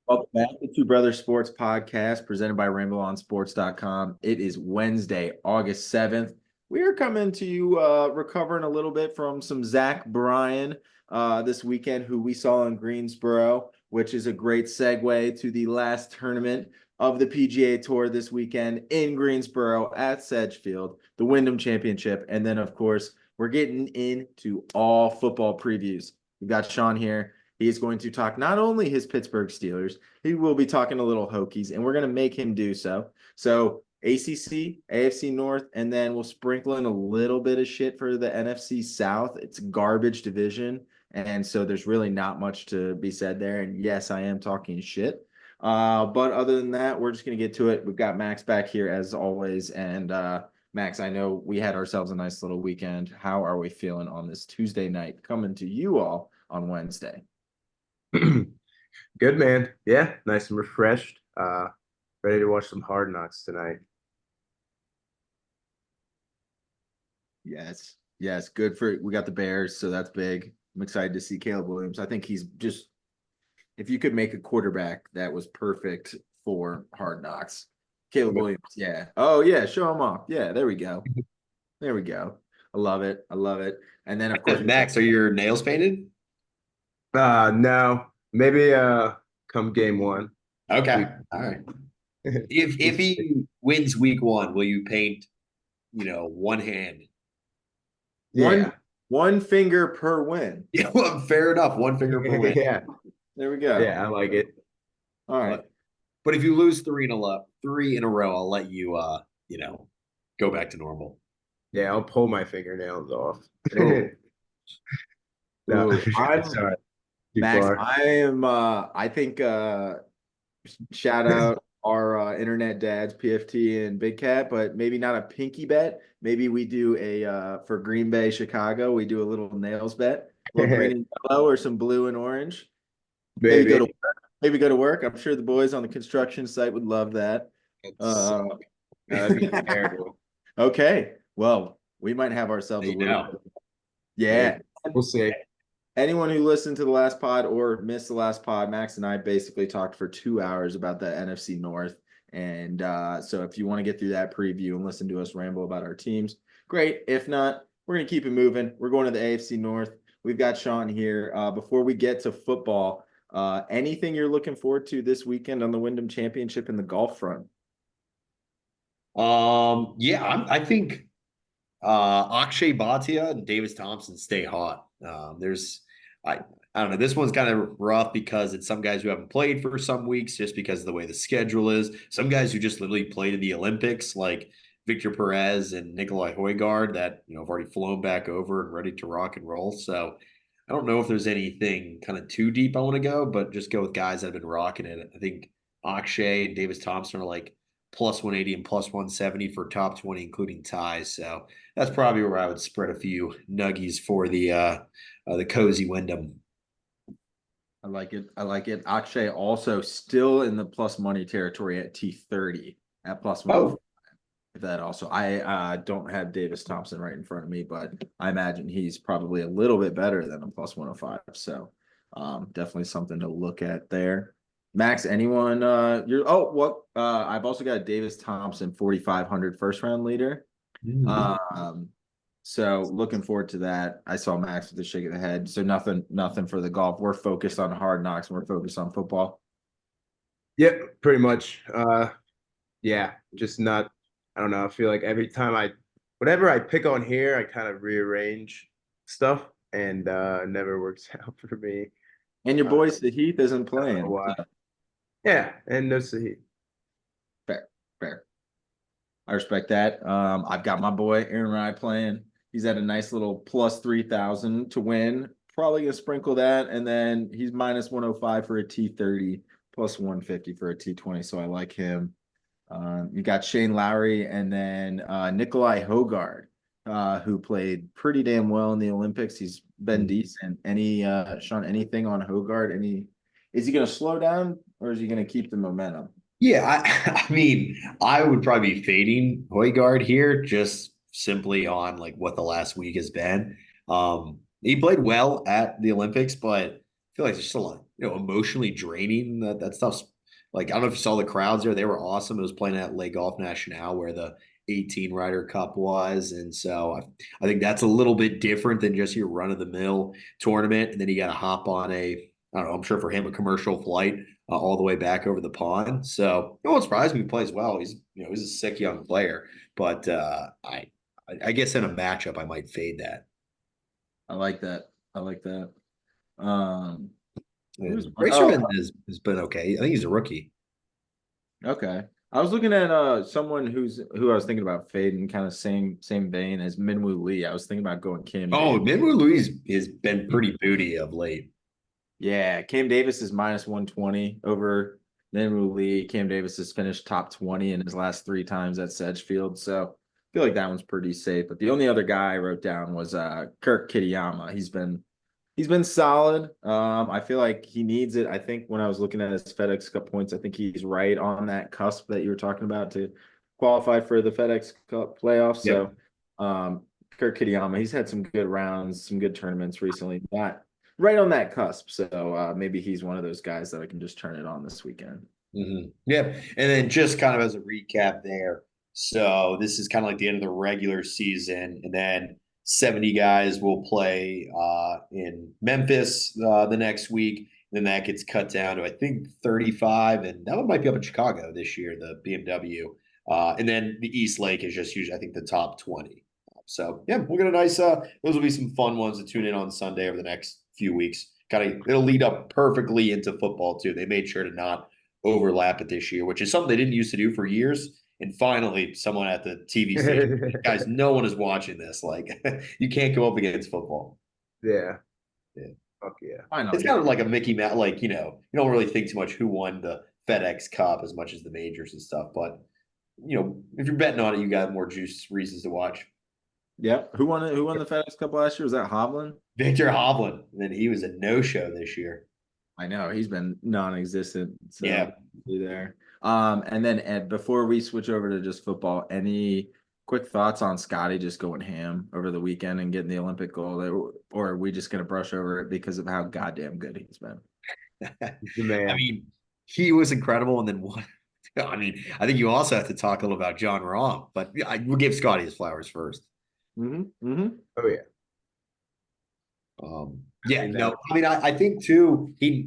Welcome back to Two Brothers Sports Podcast presented by RainbowOnSports.com. It is Wednesday, August 7th. We are coming to you recovering a little bit from some Zach Bryan this weekend, who we saw in Greensboro, which is a great segue to the last tournament of the PGA Tour this weekend in Greensboro at Sedgefield, the Wyndham Championship. And then, of course, we're getting into all football previews. We've got Sean here. He is going to talk not only his Pittsburgh Steelers, he will be talking a little Hokies, and we're going to make him do so. So ACC, AFC North, and then we'll sprinkle in a little bit of shit for the NFC South. It's a garbage division, and so there's really not much to be said there. And yes, I am talking shit. But other than that, we're just going to get to it. We've got Max back here as always. And Max, I know we had ourselves a nice little weekend. How are we feeling on this Tuesday night coming to you all on Wednesday? Good, man. Yeah, nice and refreshed. Ready to watch some Hard Knocks tonight. Yes. Good for we got the Bears, so that's big. I'm excited to see Caleb Williams. I think he's just if you could make a quarterback that was perfect for Hard Knocks. Caleb Williams, yeah. Oh yeah, show him off. Yeah, there we go. There we go. I love it. And then of course Max, are your nails painted? No, maybe come game one. Okay. All right. If he wins week one, will you paint, one hand? Yeah. One finger per win. Yeah, well, fair enough. One finger per win. Yeah. There we go. Yeah, I like it. All right. But if you lose three in a row, I'll let you go back to normal. Yeah, I'll pull my fingernails off. No, I'm sorry. Max, I think shout out our internet dads, PFT and Big Cat, but maybe not a pinky bet. Maybe we do a for Green Bay, Chicago, we do a little nails bet, a little green and yellow or some blue and orange. Maybe go to work. I'm sure the boys on the construction site would love that. That'd be terrible. Okay. Well, we might have ourselves a little. Yeah. We'll see. Anyone who listened to the last pod or missed the last pod, Max and I basically talked for 2 hours about the NFC North. And so if you want to get through that preview and listen to us ramble about our teams, great. If not, we're going to keep it moving. We're going to the AFC North. We've got Sean here. Before we get to football, anything you're looking forward to this weekend on the Wyndham Championship in the golf front? I think Akshay Bhatia and Davis Thompson stay hot. I don't know. This one's kind of rough because it's some guys who haven't played for some weeks just because of the way the schedule is. Some guys who just literally played in the Olympics, like Victor Perez and Nikolai Højgaard, that have already flown back over and ready to rock and roll. So I don't know if there's anything kind of too deep I want to go, but just go with guys that have been rocking it. I think Akshay and Davis Thompson are like plus 180 and plus 170 for top 20, including ties. So that's probably where I would spread a few nuggies for the cozy Wyndham. I like it. Akshay also still in the plus money territory at T30 at plus 105. If that also, I don't have Davis Thompson right in front of me, but I imagine he's probably a little bit better than a plus 105. So definitely something to look at there. Max, anyone? I've also got Davis Thompson, 4,500 first round leader. So looking forward to that. I saw Max with the shake of the head. So nothing for the golf. We're focused on Hard Knocks and we're focused on football. Yep, pretty much. Yeah, just not. I don't know. I feel like every time whatever I pick on here, I kind of rearrange stuff, and never works out for me. And your boy Sahith isn't playing. Yeah, and no Sahith. Fair. I respect that. I've got my boy Aaron Rye playing. He's at a nice little plus 3,000 to win. Probably gonna sprinkle that, and then he's minus 105 for a T30, plus 150 for a T20. So I like him. You got Shane Lowry and then Nikolai Højgaard, who played pretty damn well in the Olympics. He's been decent. Sean, anything on Højgaard? Is he gonna slow down or is he gonna keep the momentum? Yeah, I mean, I would probably be fading Højgaard here just simply on like what the last week has been. He played well at the Olympics, but feel like it's just a lot, emotionally draining. That stuff's like, I don't know if you saw the crowds there. They were awesome. It was playing at Lake Golf National where the 18 Ryder Cup was. And so I think that's a little bit different than just your run of the mill tournament. And then you got to hop on I don't know, I'm sure for him, a commercial flight all the way back over the pond. So it won't surprise me he plays well. He's a sick young player, but I guess in a matchup, I might fade that. I like that. I like that. Um, Racerman has been okay. I think he's a rookie. Okay. I was looking at someone who I was thinking about fading, kind of same vein as Minwoo Lee. I was thinking about going Cam Oh, Davis. Minwoo Louise has been pretty booty of late. Yeah, Cam Davis is minus 120 over Minwoo Lee. Cam Davis has finished top 20 in his last 3 times at Sedgefield. So I feel like that one's pretty safe. But the only other guy I wrote down was Kirk Kitayama. He's been solid. I feel like he needs it. I think when I was looking at his FedEx Cup points, I think he's right on that cusp that you were talking about to qualify for the FedEx Cup playoffs. Yep. So Kirk Kitayama, he's had some good rounds, some good tournaments recently. Not right on that cusp. So maybe he's one of those guys that I can just turn it on this weekend. Mm-hmm. Yep. And then just kind of as a recap there. So this is kind of like the end of the regular season. And then 70 guys will play in Memphis the next week. Then that gets cut down to, I think, 35. And that one might be up in Chicago this year, the BMW. And then the East Lake is just usually, I think, the top 20. So, yeah, we'll get a nice, those will be some fun ones to tune in on Sunday over the next few weeks. It'll lead up perfectly into football, too. They made sure to not overlap it this year, which is something they didn't used to do for years. And finally, someone at the TV station, guys, no one is watching this. Like, you can't go up against football. Yeah. Yeah. Fuck yeah. It's kind of like a Mickey Mouse, like, you don't really think too much who won the FedEx Cup as much as the majors and stuff. But, if you're betting on it, you got more juice reasons to watch. Yeah. Who won it? Who won the FedEx Cup last year? Was that Hovland? Victor Hovland. And then he was a no-show this year. I know he's been non-existent. So Yeah. There. And then Ed, before we switch over to just football, any quick thoughts on Scotty just going ham over the weekend and getting the Olympic gold, or are we just going to brush over it because of how goddamn good he's been? Man. I mean, he was incredible. And then what? I mean, I think you also have to talk a little about John Rahm, but we'll give Scotty his flowers first. Oh yeah. I think too, he's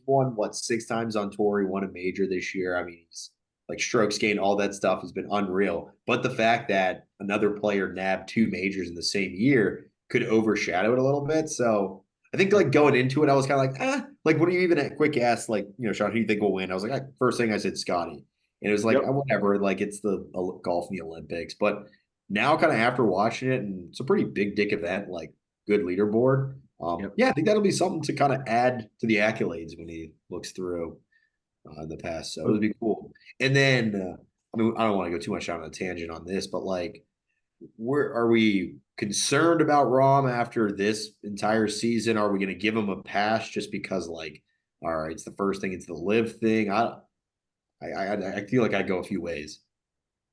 won 6 times on tour. He won a major this year. I mean, he's like strokes gained, all that stuff has been unreal. But the fact that another player nabbed 2 majors in the same year could overshadow it a little bit. So I think like going into it, I was kind of like, what do you even at quick ask, like, Sean, who do you think will win? I was like, first thing I said, Scotty. And it was like, whatever, like it's the golf in the Olympics. But now kind of after watching it, and it's a pretty big dick event, like good leaderboard. Yeah, I think that'll be something to kind of add to the accolades when he looks through in the past. So it would be cool. And then, I don't want to go too much on a tangent on this, but like, where are we concerned about Rahm after this entire season? Are we going to give him a pass just because, like, all right, it's the first thing, it's the live thing? I feel like I go a few ways.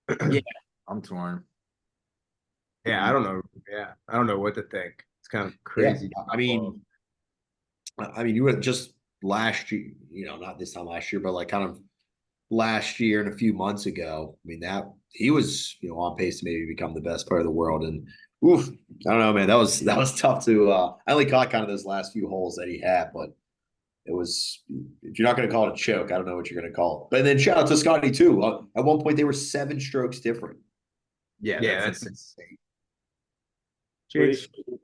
Yeah, I'm torn. Yeah, I don't know. Yeah, I don't know what to think. It's kind of crazy. Yeah. I mean, you were just last year, not this time last year, but like kind of last year and a few months ago. I mean, that he was, on pace to maybe become the best player of the world. And oof, I don't know, man, that was tough to. I only caught kind of those last few holes that he had, but it was. If you're not going to call it a choke, I don't know what you're going to call it. But then shout out to Scotty too. At one point, they were 7 strokes different. Yeah, that's insane.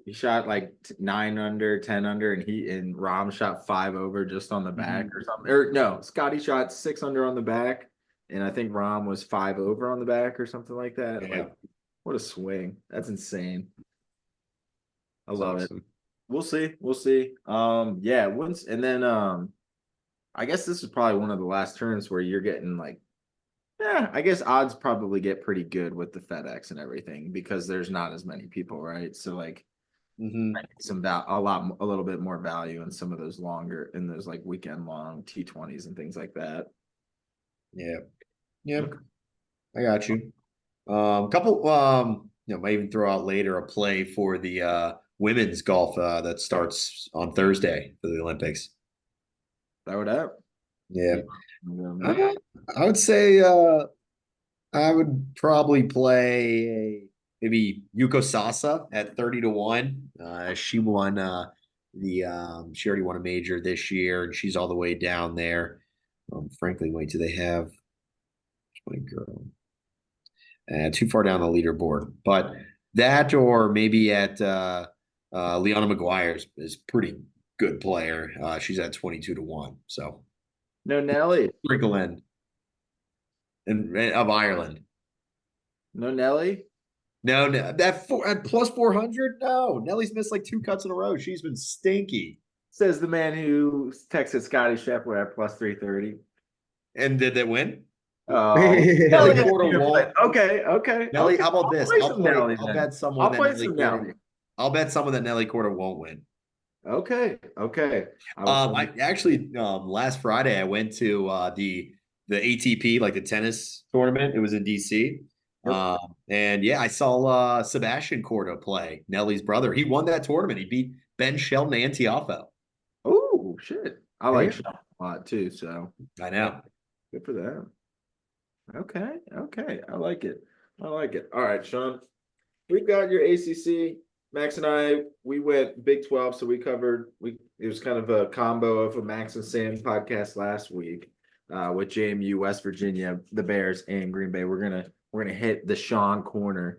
He shot like 9 under, 10 under, and Rahm shot 5 over just on the back or something. Or no, Scotty shot 6 under on the back, and I think Rahm was 5 over on the back or something like that. Yeah. Like, what a swing! That's insane. I love it. We'll see. Yeah. Once and then, I guess this is probably one of the last turns where you're getting like. Yeah, I guess odds probably get pretty good with the FedEx and everything because there's not as many people, right? So like a little bit more value in some of those like weekend long T20s and things like that. Yeah. I got you. Couple might even throw out later a play for the women's golf that starts on Thursday for the Olympics. That would up. Yeah. Yeah. I would say I would probably play maybe Yuko Sasa at 30-1. She won she already won a major this year, and she's all the way down there. Frankly, wait, do they have my girl? Too far down the leaderboard, but that or maybe at Liana McGuire is pretty good player. She's at 22-1. So No Nelly. sprinkle in and of Ireland. No Nelly. No, that at plus 400. No, Nelly's missed like 2 cuts in a row. She's been stinky. Says the man who texted Scotty Scheffler at plus 330. And did they win? Oh, Nelly Korda won't. Okay. Nelly, okay. how about this? I'll bet someone that Nelly Nelly. I'll bet someone that Nelly Korda won't win. Okay. I actually last Friday I went to the ATP, like the tennis tournament. It was in DC. Yep. And yeah, I saw Sebastian Korda play, Nelly's brother. He won that tournament. He beat Ben Shelton and Tiafoe. Oh shit! I like Yeah. Shelton a lot too. So I know. good for them. Okay. I like it. All right, Sean. We've got your ACC. Max and I, we went Big 12, so it was kind of a combo of a Max and Sam podcast last week with JMU, West Virginia, the Bears, and Green Bay. We're gonna hit the Sean corner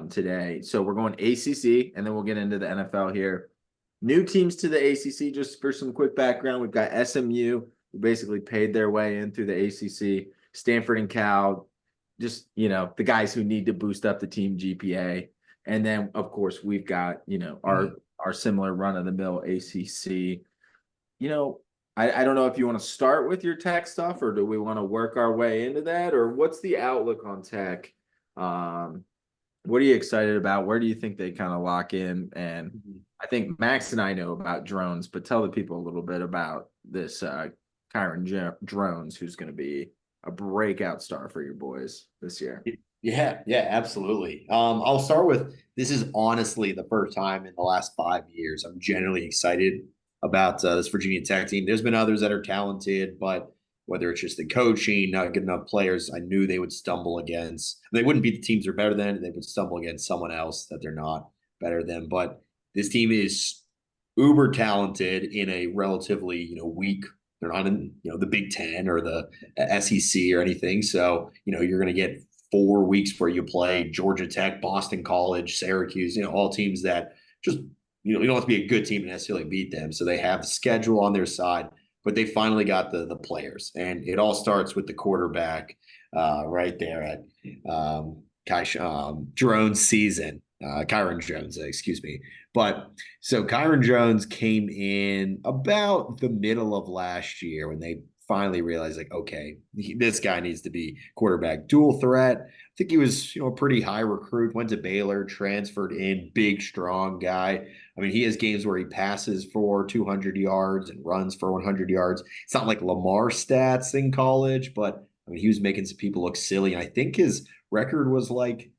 today. So we're going ACC, and then we'll get into the NFL here. New teams to the ACC, just for some quick background, we've got SMU, who basically paid their way in through the ACC, Stanford and Cal, just, the guys who need to boost up the team GPA. And then, of course, we've got, our similar run-of-the-mill ACC. I don't know if you want to start with your tech stuff, or do we want to work our way into that, or what's the outlook on tech? What are you excited about? Where do you think they kind of lock in? And I think Max and I know about drones, but tell the people a little bit about this Kyron Drones, who's going to be a breakout star for your boys this year. Yeah, absolutely. I'll start with, this is honestly the first time in the last 5 years I'm genuinely excited about this Virginia Tech team. There's been others that are talented, but whether it's just the coaching, not good enough players, I knew they would stumble against. They wouldn't beat the teams they're better than. They would stumble against someone else that they're not better than. But this team is uber talented in a relatively, weak. They're not in, the Big Ten or the SEC or anything. So, you're going to get 4 weeks where you play Georgia Tech, Boston College, Syracuse, all teams that just, you don't have to be a good team to necessarily beat them. So they have the schedule on their side, but they finally got the players. And it all starts with the quarterback right there at Kyron Jones, excuse me. But so Kyron Jones came in about the middle of last year when they finally realized, like, okay, this guy needs to be quarterback dual threat. I think he was, a pretty high recruit, went to Baylor, transferred in, big, strong guy. I mean, he has games where he passes for 200 yards and runs for 100 yards. It's not like Lamar stats in college, but I mean, he was making some people look silly. And I think his record was like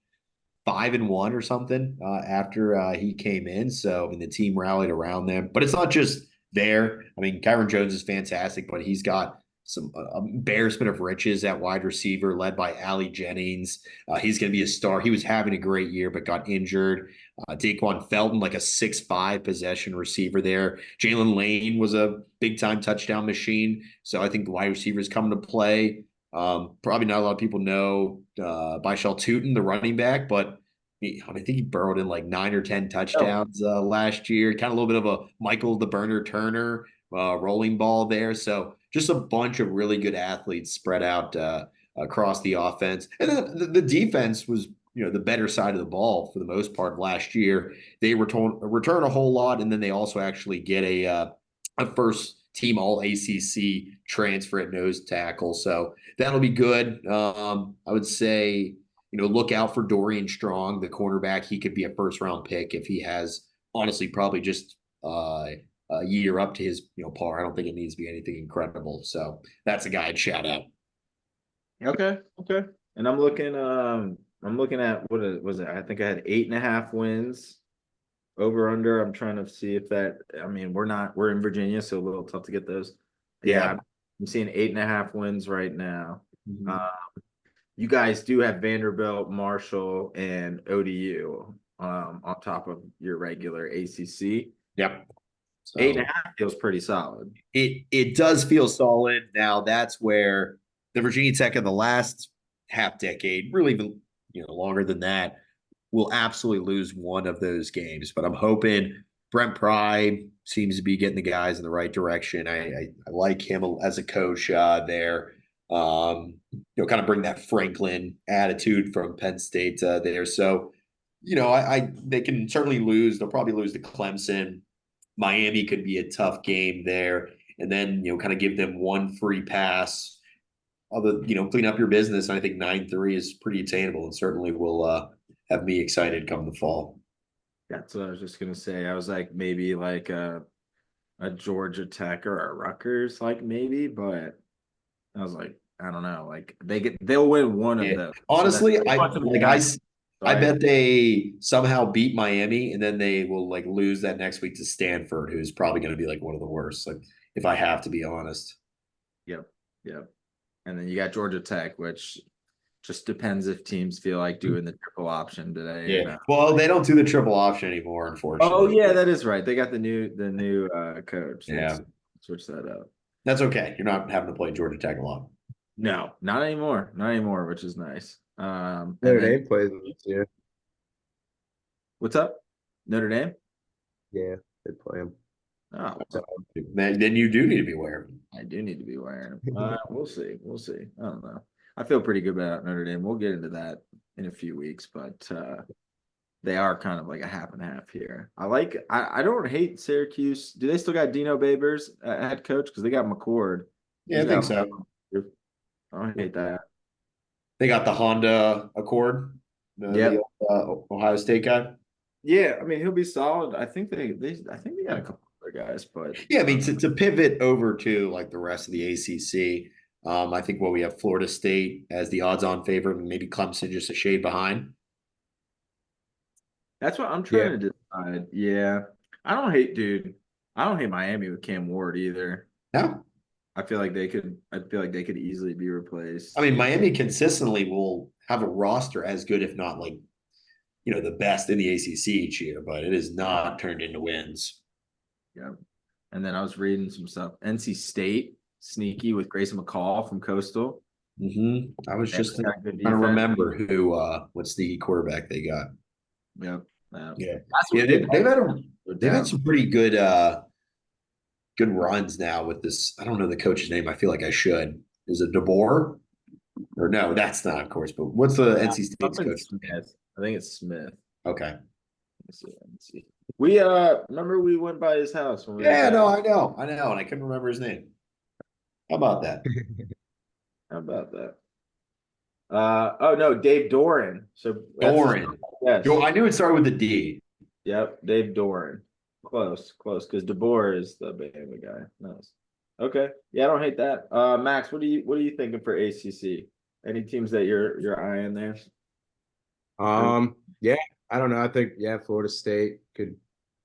5-1 or something after he came in. So, I mean, the team rallied around them, but it's not just there. I mean, Kyron Jones is fantastic, but he's got some embarrassment of riches at wide receiver led by Allie Jennings. He's going to be a star. He was having a great year, but got injured. Daquan Felton, like a 6'5" possession receiver there. Jalen Lane was a big time touchdown machine. So I think the wide receivers come to play. Probably not a lot of people know Byshal Tootin, the running back, but I think he burrowed in like 9 or 10 touchdowns last year. Kind of a little bit of a Michael the Burner Turner rolling ball there. So just a bunch of really good athletes spread out across the offense. And then the defense was, the better side of the ball for the most part of last year. They return a whole lot, and then they also actually get a first team all ACC transfer at nose tackle. So that'll be good. I would say, look out for Dorian Strong, the cornerback. He could be a first-round pick if he has, honestly, probably just a year up to his, par. I don't think it needs to be anything incredible. So that's a guy I'd shout out. Okay. And I'm looking at, what was it? I think I had 8.5 wins over under. I'm trying to see if that. I mean, we're in Virginia, so a little tough to get those. Yeah, I'm seeing 8.5 wins right now. Mhm. You guys do have Vanderbilt, Marshall, and ODU on top of your regular ACC. Yep. So 8.5 feels pretty solid. it does feel solid. Now that's where the Virginia Tech of the last half decade, really even longer than that, will absolutely lose one of those games. But I'm hoping Brent Pry seems to be getting the guys in the right direction. I like him as a coach there. Kind of bring that Franklin attitude from Penn State there. So, they can certainly lose. They'll probably lose to Clemson. Miami could be a tough game there, and then kind of give them one free pass. Although clean up your business. And I think 9-3 is pretty attainable, and certainly will have me excited come the fall. That's what I was just gonna say. I was like maybe like a Georgia Tech or a Rutgers, like maybe, but I was like, I don't know. Like they'll win one of those. Honestly, So I bet they somehow beat Miami, and then they will like lose that next week to Stanford, who's probably going to be like one of the worst. Like, if I have to be honest. Yep. And then you got Georgia Tech, which just depends if teams feel like doing the triple option today. Yeah. Well, they don't do the triple option anymore, unfortunately. Oh yeah, that is right. They got the new coach. Yeah. Switch that up. That's okay. You're not having to play Georgia Tech a lot. No, not anymore. Not anymore, which is nice. Notre Dame plays them this year. What's up? Notre Dame? Yeah, they play them. Oh, then you do need to be aware. I do need to be wearing them. We'll see. I don't know. I feel pretty good about Notre Dame. We'll get into that in a few weeks, but they are kind of like a half and half here. I don't hate Syracuse. Do they still got Dino Babers head coach? Because they got McCord. Yeah, I think so. I don't hate that. They got the Honda Accord, the Ohio State guy. Yeah, I mean he'll be solid. I think they got a couple other guys, but yeah, I mean to pivot over to like the rest of the ACC, I think we have Florida State as the odds-on favorite, and maybe Clemson just a shade behind. That's what I'm trying to decide. Yeah, I don't hate Miami with Cam Ward either. No. I feel like they could easily be replaced. I mean, Miami consistently will have a roster as good, if not like, the best in the ACC each year, but it is not turned into wins. Yeah. And then I was reading some stuff. NC State, sneaky with Grayson McCall from Coastal. I was just trying to remember what's the quarterback they got. Yep. They've had some pretty good runs now with this. I don't know the coach's name. I feel like I should. Is it DeBoer? Or no, that's not, of course. But what's the NC State's coach? Smith. I think it's Smith. Okay. Let me see. We remember we went by his house when we I know, and I couldn't remember his name. How about that? Oh no, Dave Doran. So Doran. Yes. I knew it started with a D. Yep, Dave Doran. Close, because DeBoer is the Bama guy. Nice. Okay. Yeah, I don't hate that. Max, what are you thinking for ACC? Any teams that you're eyeing there? Yeah, I don't know. I think Florida State could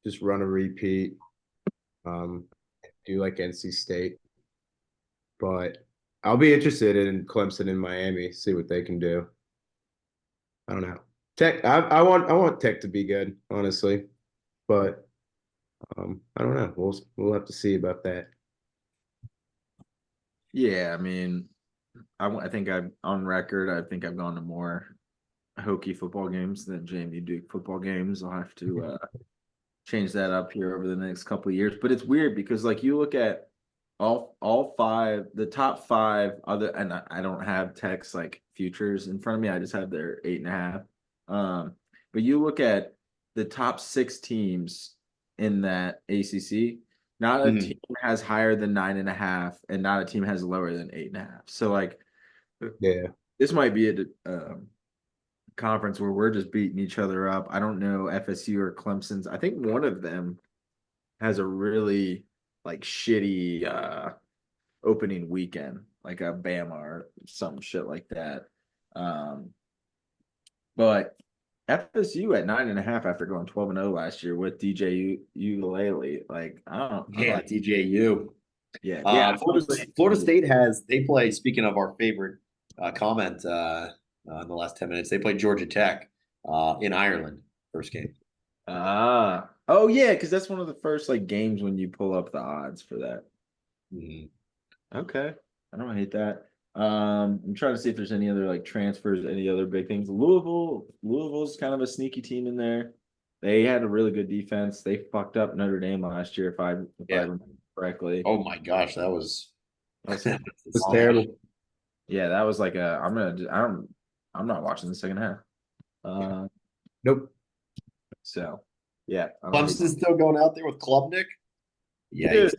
just run a repeat. Do like NC State. But I'll be interested in Clemson and Miami, see what they can do. I don't know. Tech, I want Tech to be good, honestly. But I don't know. We'll have to see about that. Yeah, I mean, I think I've on record. I think I've gone to more Hokie football games than Jamie Duke football games. I'll have to change that up here over the next couple of years. But it's weird because like you look at all five, the top five other, and I don't have Tech's like futures in front of me. I just have their 8.5. But you look at the top 6 teams in that ACC. Not a team has higher than 9.5, and not a team has lower than 8.5. So like, this might be a conference where we're just beating each other up. I don't know FSU or Clemson's. I think one of them has a really like shitty opening weekend, like a Bama or some shit like that. But FSU at 9.5 after going 12-0 last year with DJ Ukulele. Like, I don't Yeah, like DJU. yeah. Florida State they play, speaking of our favorite comment in the last 10 minutes, they played Georgia Tech in Ireland, first game. Oh yeah, because that's one of the first like games when you pull up the odds for that. Mhm. Okay. I don't hate that. I'm trying to see if there's any other like transfers, any other big things. Louisville's kind of a sneaky team in there. They had a really good defense. They fucked up Notre Dame last year, if I remember correctly. Oh my gosh, that was It's terrible. Yeah, that was like I'm not watching the second half. Nope. So yeah, Clemson's still going out there with Klubnik. Yeah, Dude,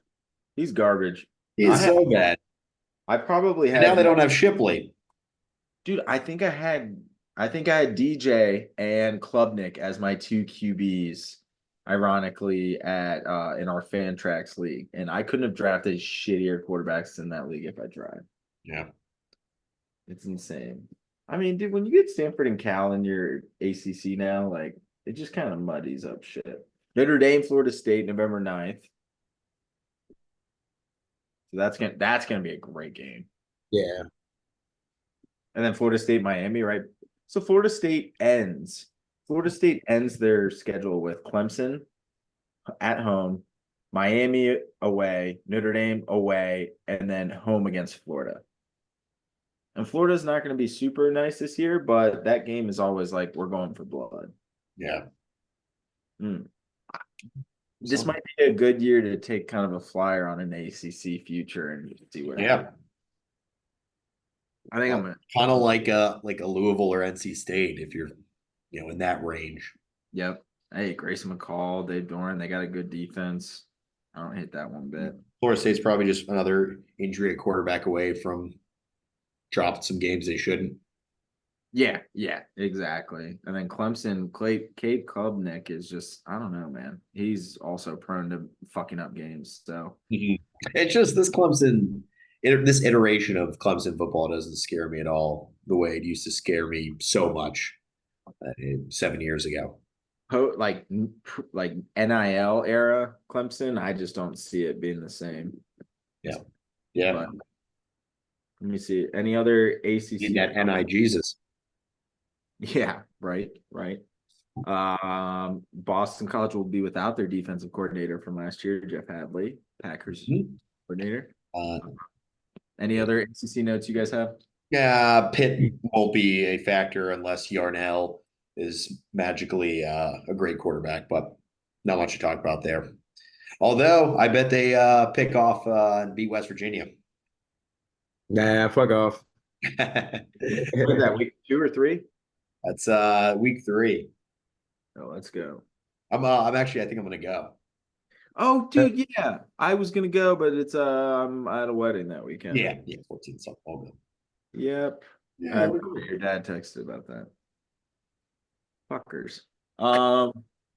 he's garbage. he's so bad. I probably And had now they don't have Shipley. Dude, I think I had DJ and Klubnik as my two QBs, ironically, at in our Fan Tracks league. And I couldn't have drafted shittier quarterbacks in that league if I tried. Yeah. It's insane. I mean, dude, when you get Stanford and Cal in your ACC now, like it just kind of muddies up shit. Notre Dame, Florida State, November 9th. So that's gonna be a great game. Yeah. And then Florida State, Miami, right? So Florida State ends their schedule with Clemson at home, Miami away, Notre Dame away, and then home against Florida. And Florida's not going to be super nice this year, but that game is always like we're going for blood. Yeah. This might be a good year to take kind of a flyer on an ACC future and see what happens. I think I'm kind of like a Louisville or NC State if you're in that range. Yep. Hey, Grayson McCall, Dave Doran, they got a good defense. I don't hate that one bit. Florida State's probably just another injury at quarterback away from dropping some games they shouldn't. Yeah, exactly. And then Clemson, Cade Klubnik is just, I don't know, man. He's also prone to fucking up games. So It's just this iteration of Clemson football doesn't scare me at all the way it used to scare me so much 7 years ago. Like NIL era Clemson, I just don't see it being the same. Yeah. But let me see. Any other ACC? In that NI Jesus. Yeah, right. Boston College will be without their defensive coordinator from last year, Jeff Hadley, Packers coordinator. Any other ACC notes you guys have? Yeah, Pitt won't be a factor unless Yarnell is magically a great quarterback, but not much to talk about there. Although I bet they pick off and beat West Virginia. Nah, fuck off. What is that, week 2 or 3? That's week 3. Oh, let's go. I'm actually, I think I'm gonna go. Oh, dude, yeah. I was gonna go, but it's I'm at a wedding that weekend. Yeah, 14 something. All good. Yep. Yeah, I remember your dad texted about that. Fuckers.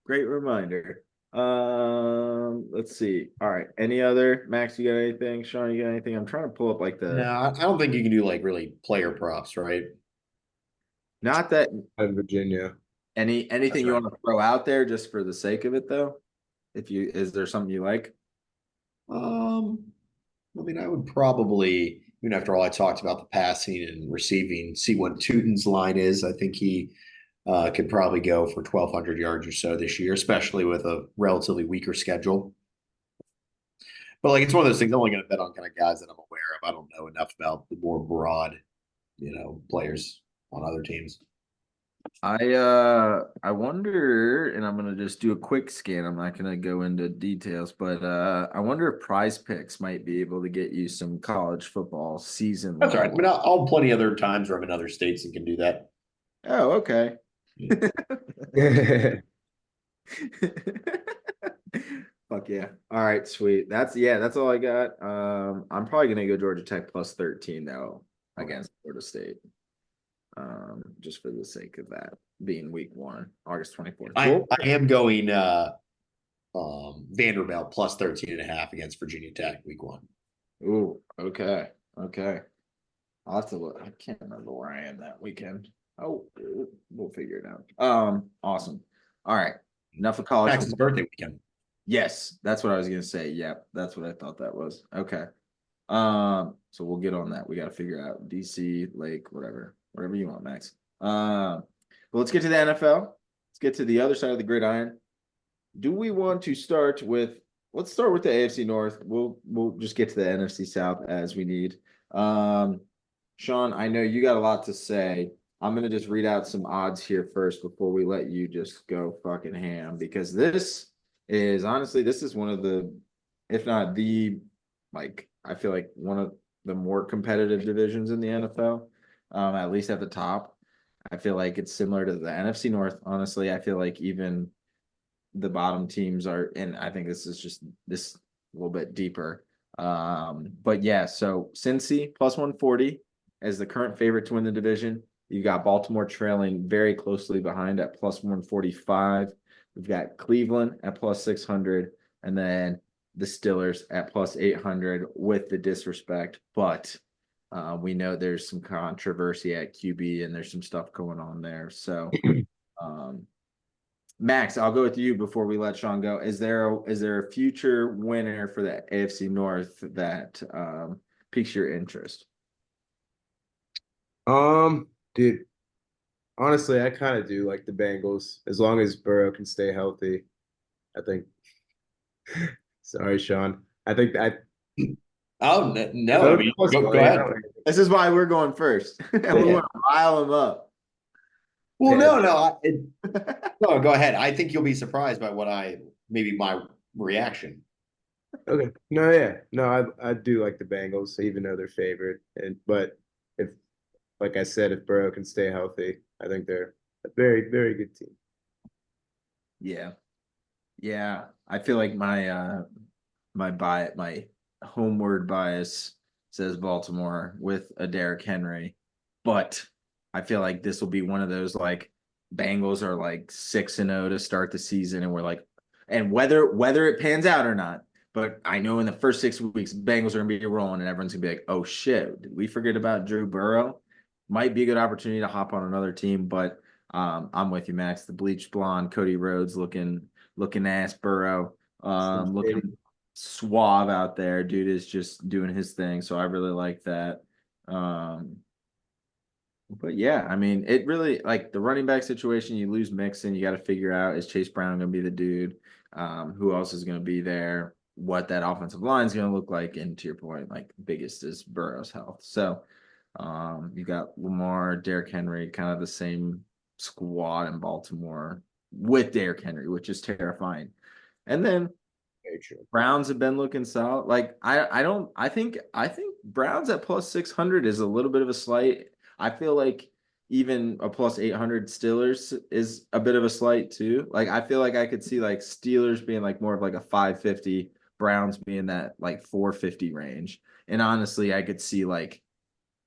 Great reminder. Let's see. All right. Any other? Max, you got anything? Sean, you got anything? I'm trying to pull up like the. No, I don't think you can do like really player props, right? Not that. In Virginia. Anything you want to throw out there just for the sake of it, though? Is there something you like? I mean, I would probably, even after all I talked about the passing and receiving, see what Tootin's line is. I think he could probably go for 1,200 yards or so this year, especially with a relatively weaker schedule. But like, it's one of those things. I'm only going to bet on kind of guys that I'm aware of. I don't know enough about the more broad, players on other teams. I wonder, and I'm gonna just do a quick scan. I'm not gonna go into details, but I wonder if Prize Picks might be able to get you some college football season. That's all right. I mean, I'll plenty other times where I'm in other states and can do that. Oh, okay. Fuck yeah. All right, sweet. That's all I got. I'm probably gonna go Georgia Tech plus 13 though against Florida State. Just for the sake of that being week 1, August 24th. I am going Vanderbilt plus 13.5 against Virginia Tech week 1. Ooh, okay. I'll have to look. I can't remember where I am that weekend. Oh, we'll figure it out. Awesome. All right. Enough of college. Max's birthday weekend. Yes, that's what I was gonna say. Yep, that's what I thought that was. Okay. So we'll get on that. We got to figure out DC, Lake, whatever you want, Max. But let's get to the NFL. Let's get to the other side of the gridiron. Do we want to start with? Let's start with the AFC North. We'll just get to the NFC South as we need. Sean, I know you got a lot to say. I'm gonna just read out some odds here first before we let you just go fucking ham, because this is one of the, if not the, like, I feel like one of the more competitive divisions in the NFL, at least at the top. I feel like it's similar to the NFC North. Honestly, I feel like even the bottom teams are, and I think this is just this a little bit deeper. But yeah, so Cincy plus 140 as the current favorite to win the division. You got Baltimore trailing very closely behind at plus 145. We've got Cleveland at plus 600, and then the Steelers at plus 800 with the disrespect. But we know there's some controversy at QB and there's some stuff going on there. So, Max, I'll go with you before we let Sean go. Is there a future winner for the AFC North that piques your interest? Dude, honestly, I kind of do like the Bengals as long as Burrow can stay healthy. I think. Sorry, Sean. I think that. Oh no! I mean, go ahead. This is why we're going first, and we want to rile them up. Well, no, go ahead. I think you'll be surprised by my reaction. Okay. No, yeah. No, I do like the Bengals, even though they're favored. But if, like I said, if Burrow can stay healthy, I think they're a very, very good team. Yeah. Yeah. I feel like my homeward bias says Baltimore with a Derrick Henry, but I feel like this will be one of those, like, Bengals are like 6-0 to start the season, and we're like, and whether it pans out or not, but I know in the first 6 weeks Bengals are gonna be rolling, and everyone's gonna be like, oh shit, did we forget about Drew Burrow? Might be a good opportunity to hop on another team, but I'm with you, Max. The bleached blonde Cody Rhodes looking ass Burrow, looking suave out there. Dude is just doing his thing, so I really like that. But yeah, I mean, it really, like, the running back situation, you lose Mixon, you got to figure out, is Chase Brown going to be the dude? Who else is going to be there? What that offensive line is going to look like? And to your point, like, biggest is Burrow's health. So you got Lamar, Derrick Henry, kind of the same squad in Baltimore with Derrick Henry, which is terrifying. And then Browns have been looking solid. Like, I think Browns at plus 600 is a little bit of a slight. I feel like even a plus 800 Steelers is a bit of a slight too. Like, I feel like I could see, like, Steelers being like more of like a 550, Browns being that like 450 range. And honestly, I could see, like,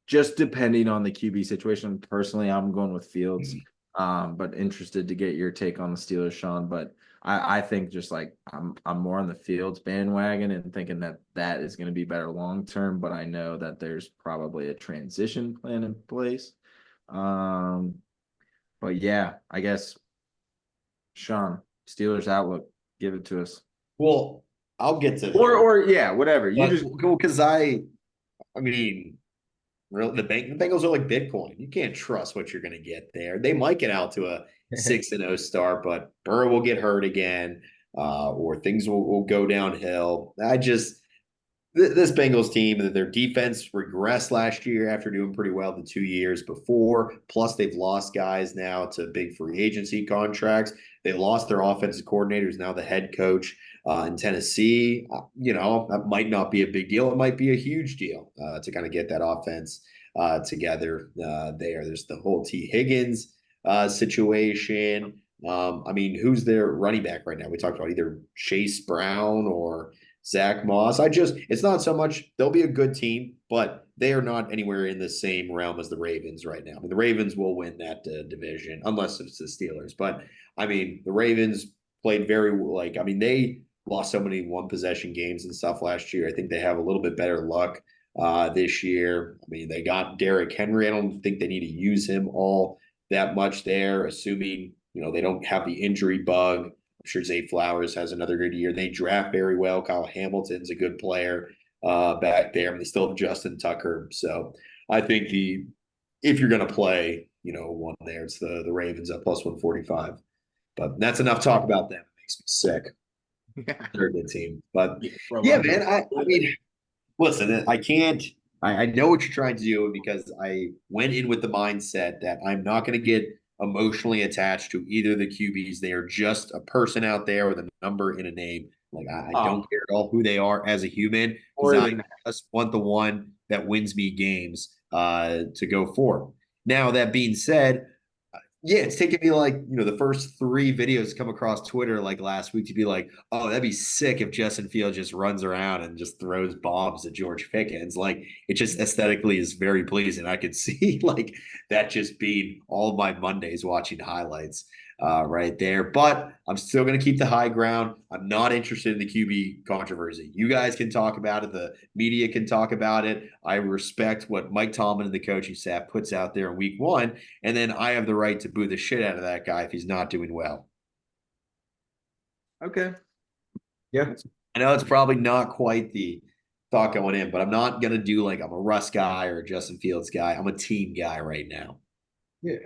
just depending on the QB situation. Personally, I'm going with Fields. But interested to get your take on the Steelers, Sean. But I think just, like, I'm more on the Fields bandwagon and thinking that is going to be better long term. But I know that there's probably a transition plan in place. But yeah, I guess, Sean, Steelers outlook, give it to us. Well, I'll get to or yeah, whatever. You just go, because I mean, really, the Bengals are like Bitcoin. You can't trust what you're going to get there. They might get out to a 6-0 start, but Burrow will get hurt again, or things will go downhill. This Bengals team, their defense regressed last year after doing pretty well the 2 years before. Plus, they've lost guys now to big free agency contracts. They lost their offensive coordinators, now the head coach in Tennessee. That might not be a big deal. It might be a huge deal to kind of get that offense together there. There's the whole T. Higgins situation. Who's their running back right now? We talked about either Chase Brown or Zach Moss. It's not so much, they'll be a good team, but they are not anywhere in the same realm as the Ravens right now. The Ravens will win that division unless it's the Steelers. But the Ravens played they lost so many one possession games and stuff last year. I think they have a little bit better luck this year. They got Derrick Henry. I don't think they need to use him all that much there, assuming, they don't have the injury bug. I'm sure Zay Flowers has another good year. They draft very well. Kyle Hamilton's a good player back there. And they still have Justin Tucker. So I think if you're going to play, one there, it's the Ravens at plus 145. But that's enough talk about them. It makes me sick. They're a good team. But yeah, man, I mean, listen, I know what you're trying to do because I went in with the mindset that I'm not going to get emotionally attached to either of the QBs. They are just a person out there with a number and a name. Like, I don't care at all who they are as a human, because I just want the one that wins me games to go for. Now, that being said, yeah, it's taken me like, the first 3 videos come across Twitter like last week to be like, oh, that'd be sick if Justin Fields just runs around and just throws bombs at George Pickens. Like, it just aesthetically is very pleasing. I could see like that just being all of my Mondays watching highlights right there. But I'm still going to keep the high ground. I'm not interested in the QB controversy. You guys can talk about it. The media can talk about it. I respect what Mike Tomlin and the coaching staff puts out there in week 1. And then I have the right to boo the shit out of that guy if he's not doing well. Okay. Yeah. I know it's probably not quite the thought going in, but I'm not going to do like I'm a Russ guy or a Justin Fields guy. I'm a team guy right now. Yeah.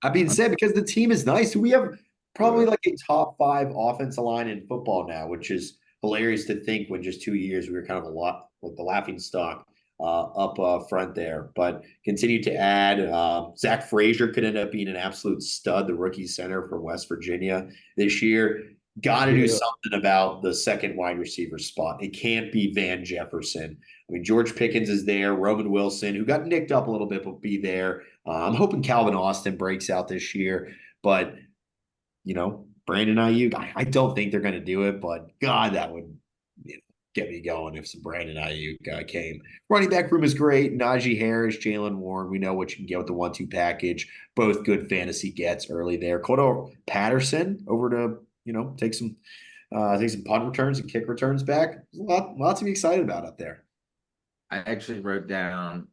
That being said, because the team is nice, we have probably like a top 5 offensive line in football now, which is hilarious to think when just 2 years we were kind of a lot like the laughing stock up front there. But continue to add. Zach Frazier could end up being an absolute stud, the rookie center from West Virginia this year. Got to do something about the second wide receiver spot. It can't be Van Jefferson. I mean, George Pickens is there. Roman Wilson, who got nicked up a little bit, will be there. I'm hoping Calvin Austin breaks out this year. But, Brandon Ayuk, I don't think they're going to do it. But, God, that would get me going if some Brandon Ayuk came. Running back room is great. Najee Harris, Jalen Warren. We know what you can get with the 1-2 package. Both good fantasy gets early there. Cordell Patterson over to take some punt returns and kick returns back. Lots to be excited about up there. I actually wrote down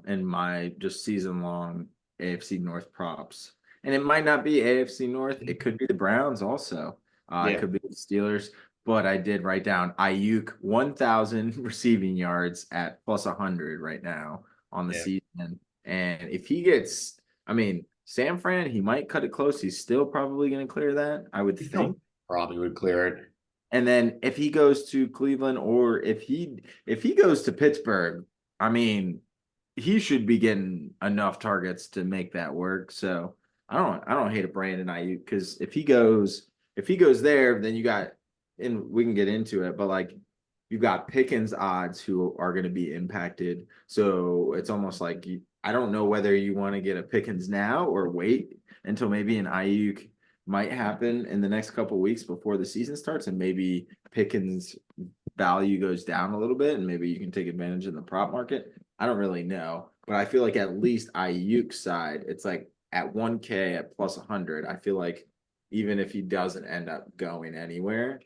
in my just season long AFC North props, and it might not be AFC North. It could be the Browns also. It could be the Steelers, but I did write down Ayuk 1,000 receiving yards at plus 100 right now on the season. And if he gets, San Fran, he might cut it close. He's still probably going to clear that, I would think. Probably would clear it. And then if he goes to Cleveland or if he goes to Pittsburgh, he should be getting enough targets to make that work. So I don't hate a Brandon Ayuk, because if he goes there, then you got, and we can get into it, but like you've got Pickens odds who are going to be impacted. So it's almost like I don't know whether you want to get a Pickens now or wait until maybe an Ayuk might happen in the next couple of weeks before the season starts, and maybe Pickens' value goes down a little bit, and maybe you can take advantage in the prop market. I don't really know, but I feel like at least Ayuk's side, it's like at 1K at plus 100. I feel like even if he doesn't end up going anywhere,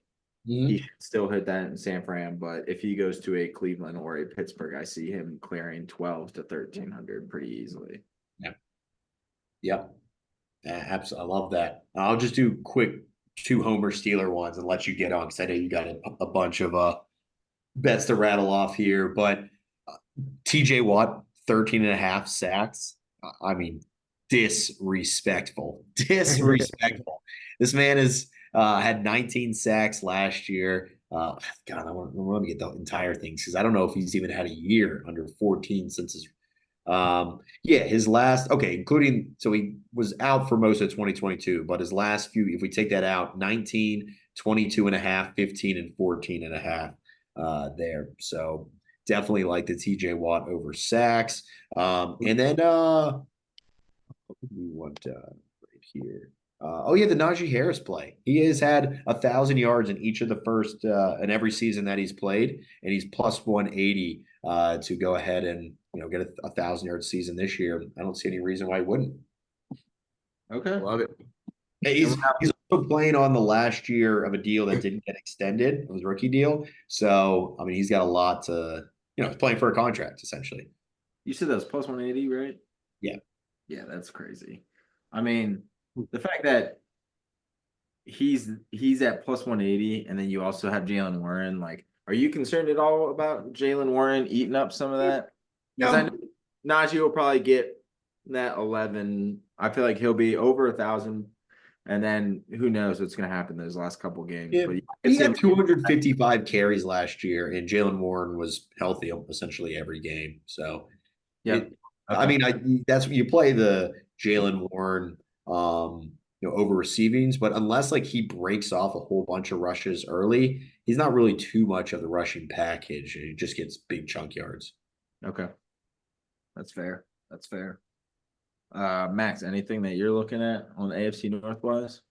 he should still hit that in San Fran. But if he goes to a Cleveland or a Pittsburgh, I see him clearing 12 to 1,300 pretty easily. Yep. Absolutely. I love that. I'll just do quick 2 Homer Steeler ones and let you get on, because I know you got a bunch of bets to rattle off here. But TJ Watt, 13.5 sacks. Disrespectful. This man has had 19 sacks last year. God, I want to get the entire thing, because I don't know if he's even had a year under 14 since his his last, including, so he was out for most of 2022, but his last few, if we take that out, 19, 22.5, 15, and 14.5 there. So definitely like the TJ Watt over sacks. And then we want right here. The Najee Harris play. He has had 1,000 yards in each of the first in every season that he's played, and he's plus 180 to go ahead and get a 1,000-yard season this year. I don't see any reason why he wouldn't. Okay, love it. He's also playing on the last year of a deal that didn't get extended. It was a rookie deal, so he's got a lot to he's playing for a contract essentially. You said that was plus 180, right? Yeah, that's crazy. I mean, the fact that he's at plus 180, and then you also have Jalen Warren. Like, are you concerned at all about Jalen Warren eating up some of that? Because I know Najee will probably get that 11. I feel like he'll be over 1,000, and then who knows what's going to happen those last couple games. Yeah, But he had 255 carries last year, and Jalen Warren was healthy essentially every game. So, yeah, I mean, that's when you play the Jalen Warren, over receivings. But unless like he breaks off a whole bunch of rushes early, he's not really too much of the rushing package. He just gets big chunk yards. Okay, that's fair. That's fair. Max, anything that you're looking at on the AFC North wise?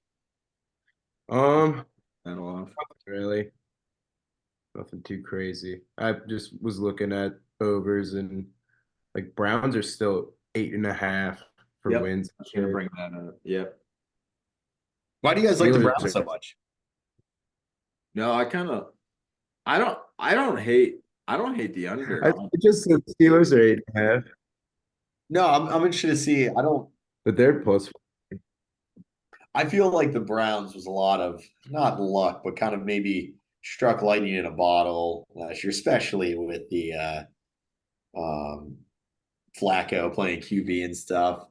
That'll off. Really, nothing too crazy. I just was looking at overs, and like Browns are still 8.5 for wins. I'm gonna bring that up. Yep. Why do you guys like the Browns so much? No, I don't hate the under. I just the Steelers are 8.5. No, I'm interested to see. But they're plus. I feel like the Browns was a lot of not luck, but kind of maybe struck lightning in a bottle last year, especially with the Flacco playing QB and stuff.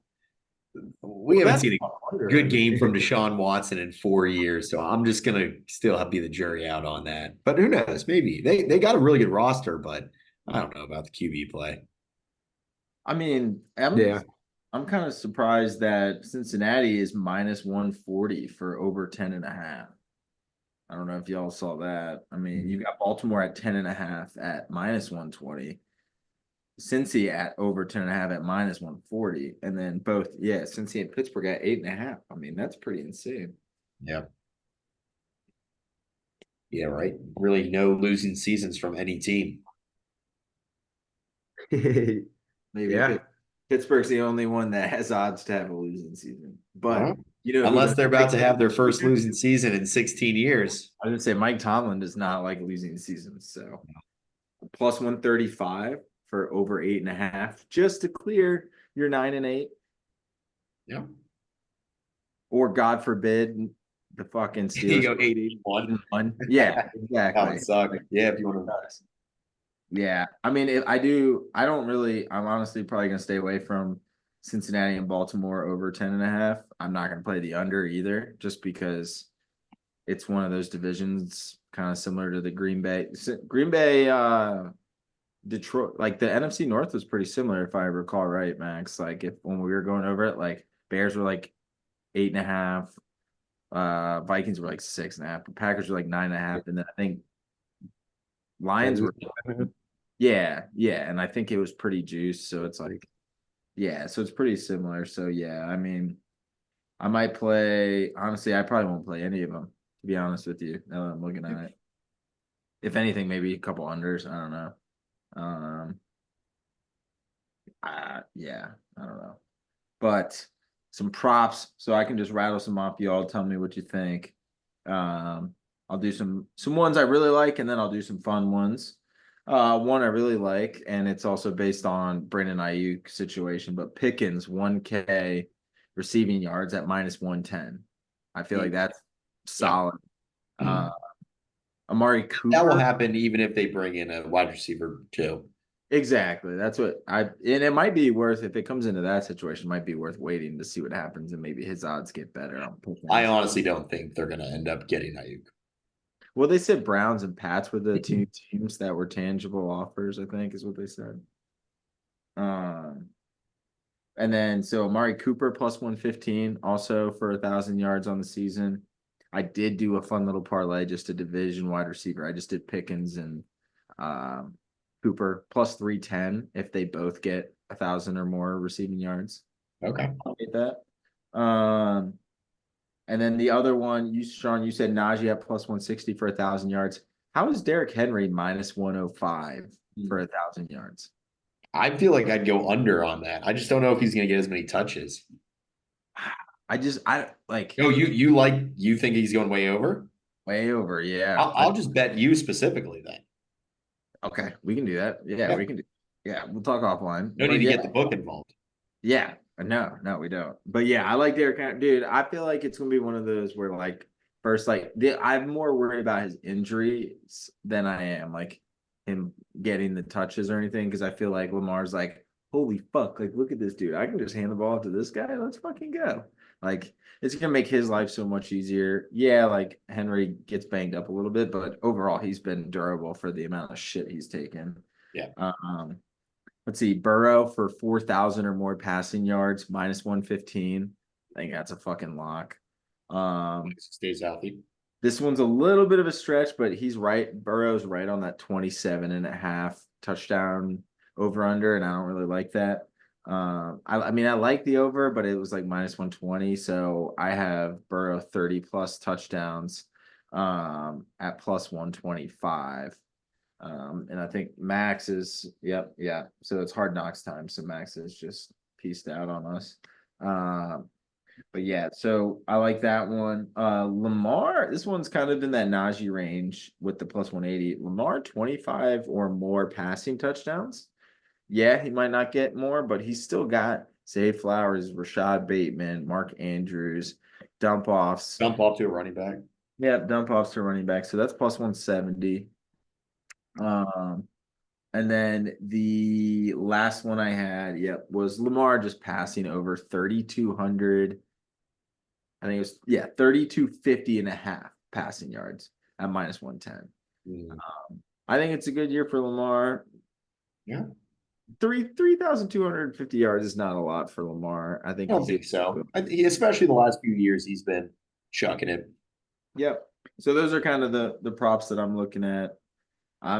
We haven't seen a good game from Deshaun Watson in 4 years, so I'm just gonna still be the jury out on that. But who knows? Maybe they got a really good roster, but I don't know about the QB play. I mean, I'm kind of surprised that Cincinnati is minus 140 for over 10.5. I don't know if y'all saw that. I mean, you got Baltimore at 10.5 at minus 120. Cincy at over 10.5 at minus 140. And then both, Cincy and Pittsburgh at 8.5. I mean, that's pretty insane. Yeah. Yeah, right. Really no losing seasons from any team. Maybe Pittsburgh's the only one that has odds to have a losing season. But unless they're about to have their first losing season in 16 years. I would say Mike Tomlin does not like losing seasons. So plus 135 for over 8.5, just to clear your 9-8. Yeah. Or God forbid the fucking Steelers. You go 81. Yeah, exactly. That would suck. Yeah, if you want to. Yeah, I mean, I'm honestly probably going to stay away from Cincinnati and Baltimore over 10.5. I'm not going to play the under either, just because it's one of those divisions kind of similar to the Green Bay, Detroit. Like the NFC North was pretty similar, if I recall right, Max. Like when we were going over it, like Bears were like 8.5, Vikings were like 6.5, Packers were like 9.5, and then I think Lions were. Yeah, and I think it was pretty juiced, so it's like, so it's pretty similar. So I mean, I might play. Honestly, I probably won't play any of them, to be honest with you. Now that I'm looking at it, if anything, maybe a couple unders. I don't know. I don't know, but some props, so I can just rattle some off. Y'all tell me what you think. I'll do some ones I really like, and then I'll do some fun ones. One I really like, and it's also based on Brandon Ayuk situation, but Pickens 1K receiving yards at minus 110. I feel like that's solid. Amari Cooper. That will happen even if they bring in a wide receiver too. Exactly. That's what and it might be worth, if it comes into that situation, it might be worth waiting to see what happens, and maybe his odds get better on Pickens. I honestly don't think they're going to end up getting Ayuk. Well, they said Browns and Pats were the two teams that were tangible offers, I think is what they said. And then so Amari Cooper plus 115 also for 1,000 yards on the season. I did do a fun little parlay, just a division wide receiver. I just did Pickens and Cooper plus 310 if they both get 1,000 or more receiving yards. Okay. I'll get that. And then the other one, Sean, you said Najee at plus 160 for 1,000 yards. How is Derrick Henry minus 105 for 1,000 yards? I feel like I'd go under on that. I just don't know if he's going to get as many touches. I like. No, you think he's going way over? Way over, yeah. I'll just bet you specifically then. Okay, we can do that. Yeah, we can do. Yeah, we'll talk offline. No need to get the book involved. Yeah, No, we don't. But yeah, I like Derrick Henry. Dude, I feel like it's gonna be one of those where like first, like I'm more worried about his injuries than I am like him getting the touches or anything because I feel like Lamar's like, holy fuck, like look at this dude. I can just hand the ball to this guy. Let's fucking go. Like it's gonna make his life so much easier. Yeah, like Henry gets banged up a little bit, but overall he's been durable for the amount of shit he's taken. Yeah. Let's see, Burrow for 4,000 or more passing yards, -115. I think that's a fucking lock. Stays healthy. This one's a little bit of a stretch, but he's right. Burrow's right on that 27.5 touchdown over under, and I don't really like that. I mean, I like the over, but it was like -120. So I have Burrow 30 plus touchdowns at +125. And I think Max is, yep, yeah. So it's Hard Knocks time. So Max is just pieced out on us. But yeah, so I like that one. Lamar, this one's kind of in that Najee range with the +180. Lamar, 25 or more passing touchdowns. Yeah, he might not get more, but he's still got Zay Flowers, Rashad Bateman, Mark Andrews, dump offs. Dump off to a running back. Yeah, dump offs to running back. So that's +170. And then the last one I had, was Lamar just passing over 3,200. I think it was 3,250.5 passing yards at -110. I think it's a good year for Lamar. Yeah. 3,250 yards is not a lot for Lamar. I don't think so. Especially the last few years, he's been chucking it. Yep. So those are kind of the props that I'm looking at. I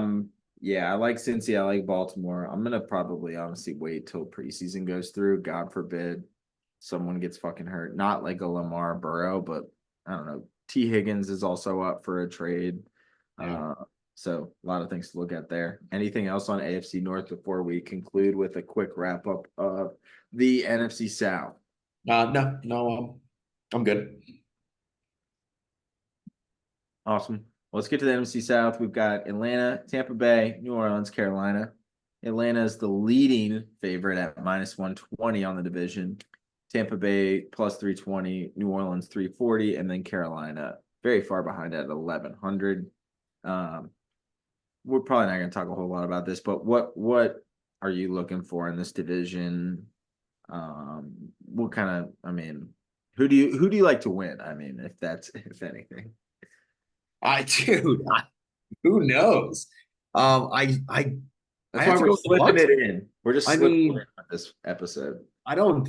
like Cincy. I like Baltimore. I'm gonna probably honestly wait till preseason goes through. God forbid someone gets fucking hurt. Not like a Lamar Burrow, but I don't know. T. Higgins is also up for a trade. Yeah. So a lot of things to look at there. Anything else on AFC North before we conclude with a quick wrap up of the NFC South? No, I'm good. Awesome. Let's get to the NFC South. We've got Atlanta, Tampa Bay, New Orleans, Carolina. Atlanta is the leading favorite at -120 on the division. Tampa Bay +320, New Orleans 340, and then Carolina very far behind at 1,100. We're probably not going to talk a whole lot about this, but what are you looking for in this division? What kind of, I mean, who do you like to win? I mean, if anything. Who knows? That's why we're slipping it in. We're just slipping it in on this episode. I don't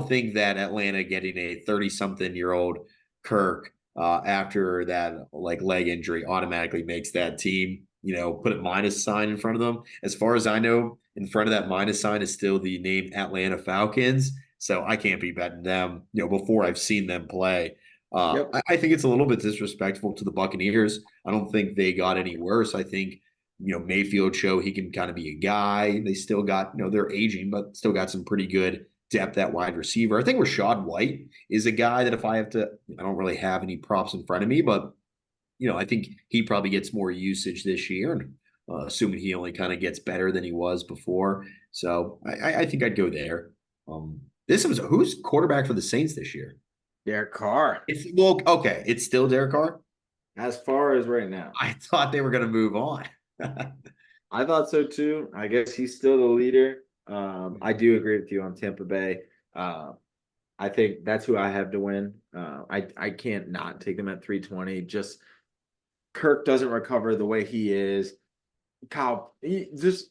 think that Atlanta getting a 30-something-year-old Kirk after that like leg injury automatically makes that team, put a minus sign in front of them. As far as I know, in front of that minus sign is still the name Atlanta Falcons. So I can't be betting them, before I've seen them play. I think it's a little bit disrespectful to the Buccaneers. I don't think they got any worse. I think, Mayfield showed he can kind of be a guy. They still got, they're aging, but still got some pretty good depth at wide receiver. I think Rachaad White is a guy that if I don't really have any props in front of me, but, I think he probably gets more usage this year, and assuming he only kind of gets better than he was before. So I think I'd go there. Who's quarterback for the Saints this year? Derek Carr. It's still Derek Carr? As far as right now. I thought they were going to move on. I thought so too. I guess he's still the leader. I do agree with you on Tampa Bay. I think that's who I have to win. I can't not take them at 320. Just Kirk doesn't recover the way he is. Kyle, because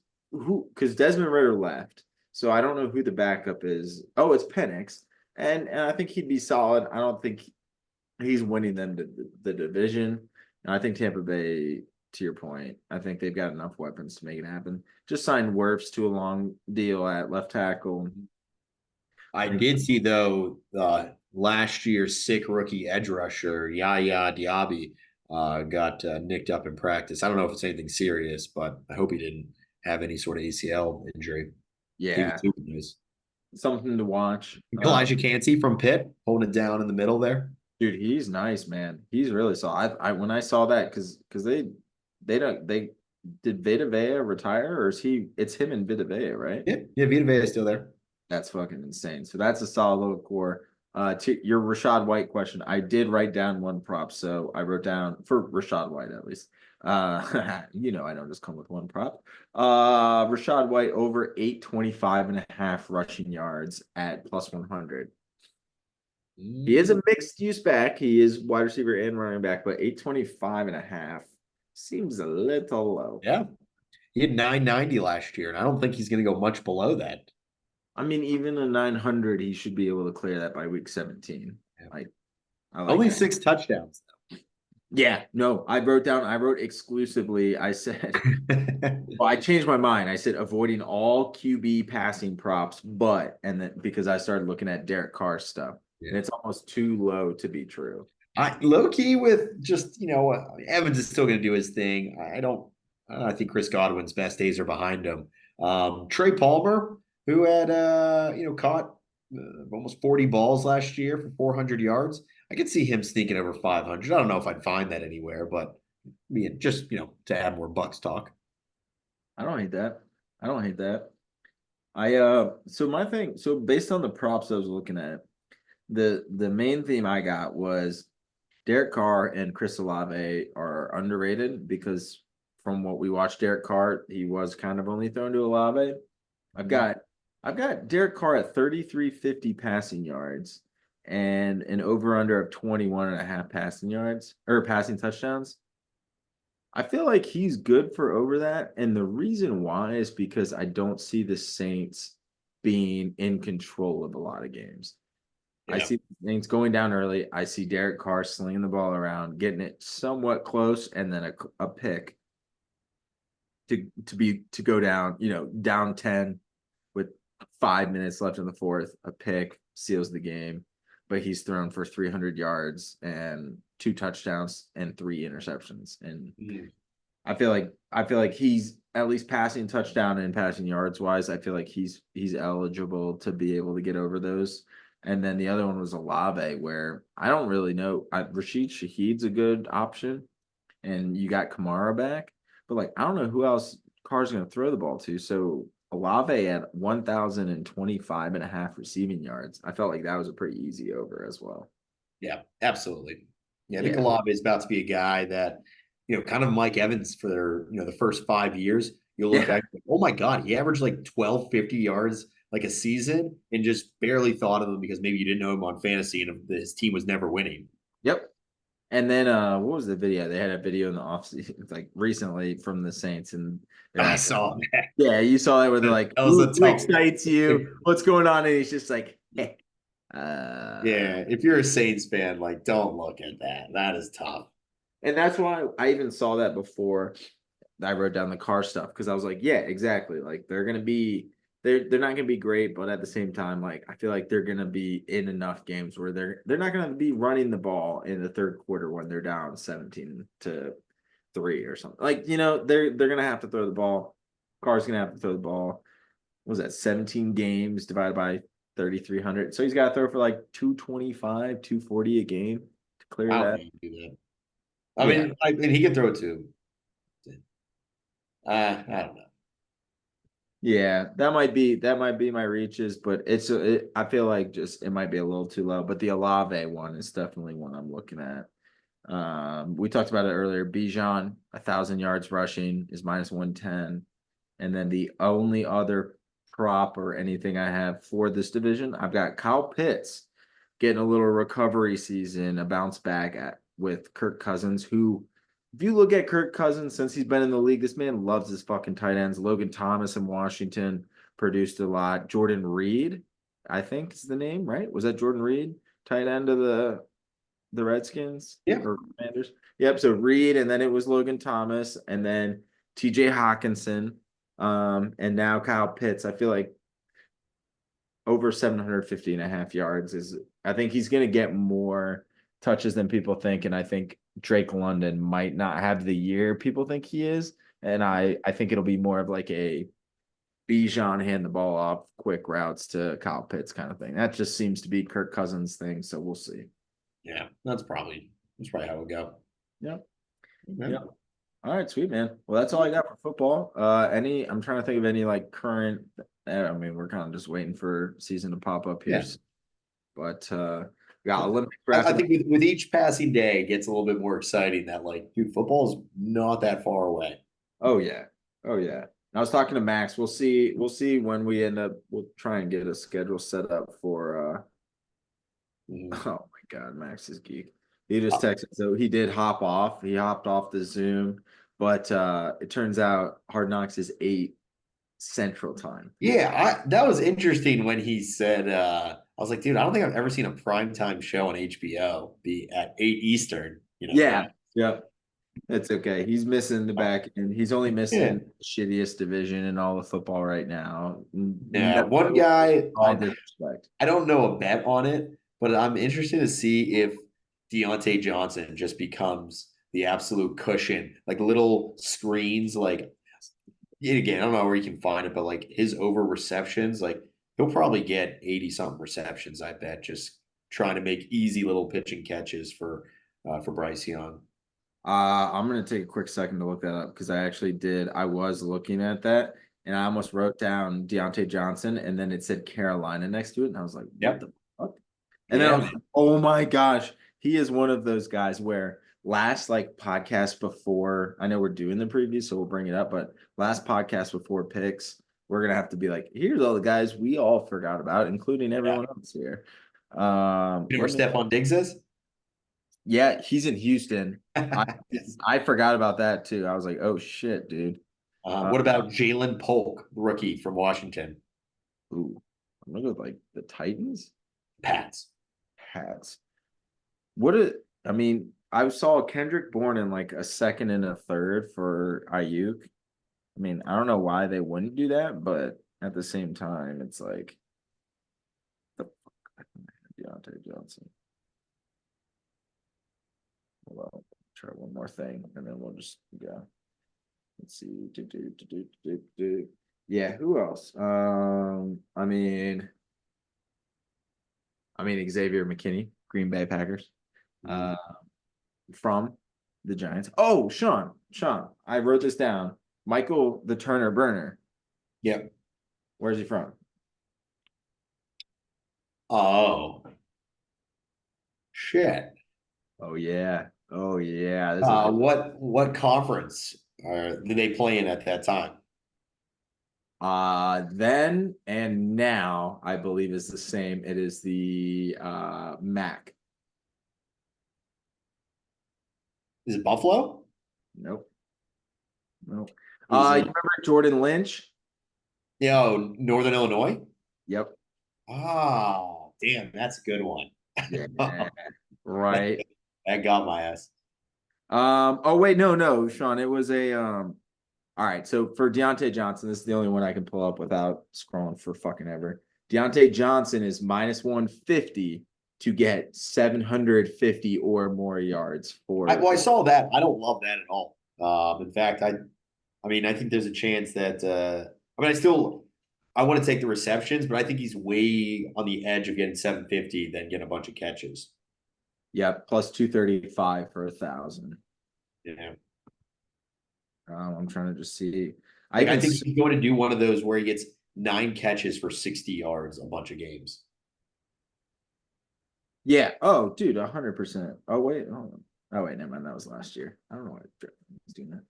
Desmond Ridder left. So I don't know who the backup is. Oh, it's Penix. And I think he'd be solid. I don't think he's winning them the division. And I think Tampa Bay, to your point, I think they've got enough weapons to make it happen. Just signed Wirfs to a long deal at left tackle. I did see, though, last year's sick rookie edge rusher, Yaya Diaby, got nicked up in practice. I don't know if it's anything serious, but I hope he didn't have any sort of ACL injury. Yeah. Something to watch. Elijah Cansey from Pitt holding it down in the middle there. Dude, he's nice, man. He's really solid. I when I saw that, because they did Vita Vea retire, or is he? It's him and Vita Vea, right? Yeah, Vita Vea is still there. That's fucking insane. So that's a solid little core. To your Rashad White question, I did write down one prop. So I wrote down for Rashad White at least. I don't just come with one prop. Rashad White over 825.5 rushing yards at plus 100. He is a mixed use back. He is wide receiver and running back, but 825.5 seems a little low. Yeah. He had 990 last year, and I don't think he's going to go much below that. I mean, even a 900, he should be able to clear that by week 17. Yeah. I like Only that. 6 touchdowns. Yeah, no, I wrote exclusively. I said, well, I changed my mind. I said avoiding all QB passing props, and then because I started looking at Derek Carr stuff, and it's almost too low to be true. Low key with just, Evans is still going to do his thing. I think Chris Godwin's best days are behind him. Trey Palmer, who had, caught almost 40 balls last year for 400 yards. I could see him sneaking over 500. I don't know if I'd find that anywhere, but just, to add more Bucks talk. I don't hate that. So based on the props I was looking at, the main theme I got was Derek Carr and Chris Olave are underrated because from what we watched Derek Carr, he was kind of only thrown to Olave. I've got Derek Carr at 3,350 passing yards and an over-under of 21.5 passing yards or passing touchdowns. I feel like he's good for over that. And the reason why is because I don't see the Saints being in control of a lot of games. Yeah. I see things going down early. I see Derek Carr slinging the ball around, getting it somewhat close, and then a pick to go down, down 10 with 5 minutes left in the fourth. A pick seals the game, but he's thrown for 300 yards and 2 touchdowns and 3 interceptions. And I feel like he's at least passing touchdown and passing yards wise. I feel like he's eligible to be able to get over those. And then the other one was Olave, where I don't really know. Rashid Shaheed's a good option, and you got Kamara back, but I don't know who else Carr's going to throw the ball to. So Olave at 1,025.5 receiving yards. I felt like that was a pretty easy over as well. Yeah, absolutely. Yeah, I think Olave is about to be a guy that, kind of Mike Evans for their, the first 5 years. You'll look back, oh my God, he averaged 1,250 yards a season and just barely thought of him because maybe you didn't know him on fantasy and his team was never winning. Yep. And then what was the video? They had a video in the offseason, recently from the Saints, and I saw that. Yeah, you saw that where they're like, who excites you? What's going on? And he's just like, hey. Yeah, if you're a Saints fan, don't look at that. That is tough. And that's why I even saw that before I wrote down the Carr stuff, because I was like, yeah, exactly. They're gonna be they're not gonna be great, but at the same time, I feel like they're gonna be in enough games where they're not gonna be running the ball in the third quarter when they're down 17-3 or something. They're gonna have to throw the ball. Carr's gonna have to throw the ball. What was that 17 games divided by 3,300? So he's got to throw for 225, 240 a game to clear that. I mean, he can throw it too. I don't know. Yeah, that might be my reaches, but I feel like just it might be a little too low. But the Olave one is definitely one I'm looking at. We talked about it earlier. Bijan, 1,000 yards rushing is -110, and then the only other prop or anything I have for this division, I've got Kyle Pitts getting a little recovery season, a bounce back with Kirk Cousins, who, if you look at Kirk Cousins since he's been in the league, this man loves his fucking tight ends. Logan Thomas in Washington produced a lot. Jordan Reed, I think is the name, right? Was that Jordan Reed, tight end of the Redskins? Yeah. Or Commanders? Yep. So Reed, and then it was Logan Thomas, and then TJ Hawkinson, and now Kyle Pitts. I feel like over 750.5 yards I think he's going to get more touches than people think, and I think Drake London might not have the year people think he is, and I think it'll be more of a Bijan hand the ball off, quick routes to Kyle Pitts kind of thing. That just seems to be Kirk Cousins' thing, so we'll see. Yeah, that's probably how it would go. Yep. Okay. Yep. All right, sweet, man. Well, that's all I got for football. I'm trying to think of any current I mean, we're kind of just waiting for season to pop up here. Yeah. But yeah, Olympics I wrapping. think with each passing day, it gets a little bit more exciting that, like, dude, football is not that far away. Oh yeah. Oh yeah. I was talking to Max. We'll see when we end up. We'll try and get a schedule set up for oh my God, Max is geek. He just texted. So he did hop off. He hopped off the Zoom, but it turns out Hard Knocks is 8 Central Time. Yeah, that was interesting when he said, I was like, dude, I don't think I've ever seen a primetime show on HBO be at 8 Eastern. Yeah. Yep. It's okay. He's missing the back end. He's only missing the shittiest division in all of football right now. Yeah, one guy, All disrespect. I don't know a bet on it, but I'm interested to see if Deontay Johnson just becomes the absolute cushion, like little screens, like, again, I don't know where you can find it, but like his over receptions, like he'll probably get 80 something receptions, I bet, just trying to make easy little pitching catches for Bryce Young. I'm gonna take a quick second to look that up because I actually did. I was looking at that and I almost wrote down Deontay Johnson and then it said Carolina next to it, and I was like, what the fuck? And then I was like, oh my gosh, he is one of those guys where last like podcast before, I know we're doing the preview, so we'll bring it up, but last podcast before picks, we're gonna have to be like, here's all the guys we all forgot about, including everyone else here. You know where Stephon Diggs is? Yeah, he's in Houston. I forgot about that too. I was like, oh shit, dude. What about Jalen Polk, rookie from Washington? Ooh, I'm gonna go with like the Titans. Pats. I mean, I saw Kendrick Bourne in like a second and a third for Ayuk. I mean, I don't know why they wouldn't do that, but at the same time, it's like the fuck, Deontay Johnson. Well, try one more thing, and then we'll just go. Let's see. Yeah, who else? I mean Xavier McKinney, Green Bay Packers. From the Giants. Oh, Sean, I wrote this down. Michael the Turner Burner. Yep. Where's he from? Oh. Shit. Oh yeah. What conference did they play in at that time? Then and now I believe is the same. It is the MAC. Is it Buffalo? Nope. You remember Jordan Lynch? Yeah, Northern Illinois. Yep. Oh, damn, that's a good one. Yeah. Right. That got my ass. Oh wait, no, Sean. It was a all right, so for Deontay Johnson, this is the only one I can pull up without scrolling for fucking ever. Deontay Johnson is minus 150 to get 750 or more yards for. I saw that. I don't love that at all. In fact, I think there's a chance that. I want to take the receptions, but I think he's way on the edge of getting 750 than getting a bunch of catches. Yeah, plus 235 for 1,000. Yeah. I'm trying to just see. I think he's going to do one of those where he gets 9 catches for 60 yards a bunch of games. Yeah. Oh, dude, 100%. Oh wait, hold on. Oh wait, never mind. That was last year. I don't know why he's doing that.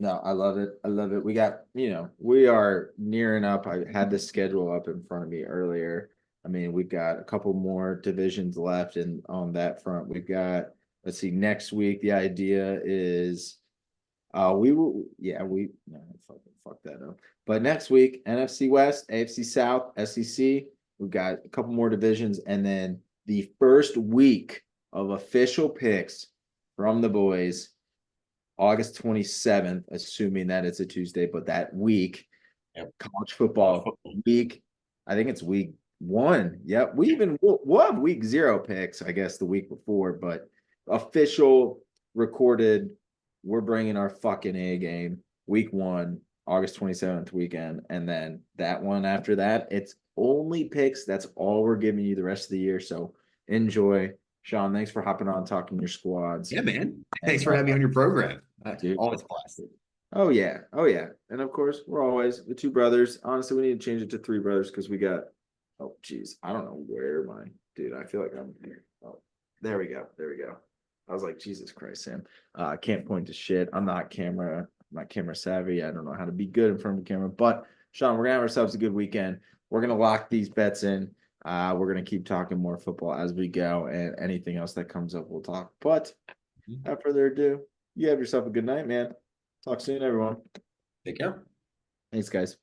No, I love it. We got, we are nearing up. I had the schedule up in front of me earlier. I mean, we've got a couple more divisions left, and on that front, we've got. Let's see. Next week, the idea is. Fuck that up. But next week, NFC West, AFC South, SEC. We've got a couple more divisions, and then the first week of official picks from the boys, August 27th, assuming that it's a Tuesday, but that week, college football week. I think it's week 1. Yep, we'll have week 0 picks, I guess, the week before, but official recorded. We're bringing our fucking A game. Week 1, August 27th weekend. And then that one after that, it's only picks. That's all we're giving you the rest of the year. So enjoy. Sean, thanks for hopping on, talking your squads. Yeah, man. Thanks for having me on your program. Dude, always a blast. Oh yeah. And of course, we're always the two brothers. Honestly, we need to change it to three brothers because we got. Oh geez, I don't know where my dude. I feel like I'm here. Oh, there we go. I was like, Jesus Christ, Sam. I can't point to shit. I'm not camera savvy. I don't know how to be good in front of the camera. But Sean, we're gonna have ourselves a good weekend. We're gonna lock these bets in. We're gonna keep talking more football as we go, and anything else that comes up, we'll talk. But without further ado, you have yourself a good night, man. Talk soon, everyone. Take care. Thanks, guys.